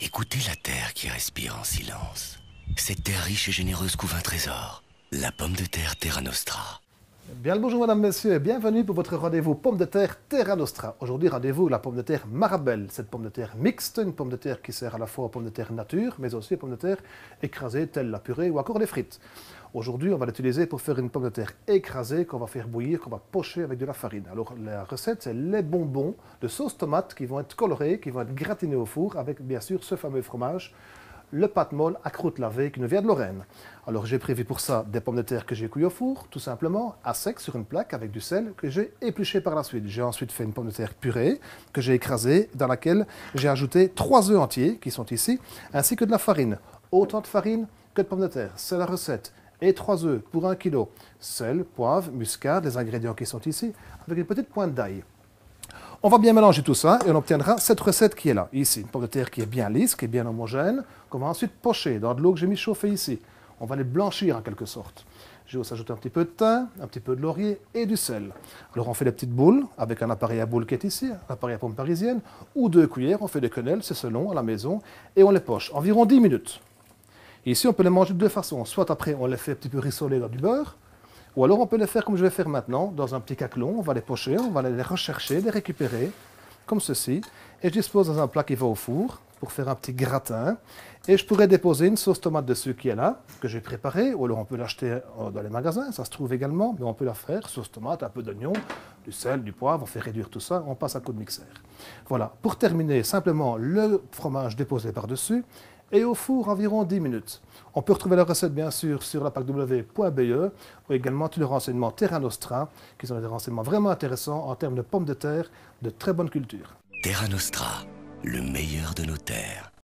Écoutez la terre qui respire en silence. Cette terre riche et généreuse couve un trésor. La pomme de terre Terra Nostra. Bien le bonjour mesdames, messieurs, et bienvenue pour votre rendez-vous pomme de terre Terra Nostra. Aujourd'hui, rendez-vous la pomme de terre Marabelle, cette pomme de terre mixte, une pomme de terre qui sert à la fois aux pommes de terre nature, mais aussi aux pommes de terre écrasées, telles la purée ou encore les frites. Aujourd'hui, on va l'utiliser pour faire une pomme de terre écrasée qu'on va faire bouillir, qu'on va pocher avec de la farine. Alors la recette, c'est les bonbons de sauce tomate qui vont être colorés, qui vont être gratinés au four avec bien sûr ce fameux fromage, le pâte molle à croûte lavée qui nous vient de Lorraine. Alors j'ai prévu pour ça des pommes de terre que j'ai cuites au four, tout simplement à sec sur une plaque avec du sel que j'ai épluché par la suite. J'ai ensuite fait une pomme de terre purée que j'ai écrasée, dans laquelle j'ai ajouté 3 œufs entiers qui sont ici, ainsi que de la farine. Autant de farine que de pommes de terre, c'est la recette. Et 3 œufs pour 1 kg. Sel, poivre, muscade, les ingrédients qui sont ici, avec une petite pointe d'ail. On va bien mélanger tout ça et on obtiendra cette recette qui est là, ici. Une pomme de terre qui est bien lisse, qui est bien homogène, qu'on va ensuite pocher dans de l'eau que j'ai mis chauffer ici. On va les blanchir en quelque sorte. J'ai aussi ajouté un petit peu de thym, un petit peu de laurier et du sel. Alors on fait des petites boules avec un appareil à boules qui est ici, un appareil à pomme parisienne, ou 2 cuillères, on fait des quenelles, c'est selon, à la maison, et on les poche environ 10 minutes. Ici on peut les manger de deux façons, soit après on les fait un petit peu rissoler dans du beurre, ou alors on peut les faire comme je vais faire maintenant, dans un petit caclon, on va les pocher, on va les rechercher, les récupérer, comme ceci. Et je dispose dans un plat qui va au four, pour faire un petit gratin. Et je pourrais déposer une sauce tomate dessus qui est là, que j'ai préparée, ou alors on peut l'acheter dans les magasins, ça se trouve également, mais on peut la faire, sauce tomate, un peu d'oignon, du sel, du poivre, on fait réduire tout ça, on passe à coup de mixeur. Voilà, pour terminer, simplement le fromage déposé par-dessus, et au four environ 10 minutes. On peut retrouver la recette bien sûr sur la packw.be ou également tous les renseignements Terra Nostra qui sont des renseignements vraiment intéressants en termes de pommes de terre de très bonne culture. Terra Nostra, le meilleur de nos terres.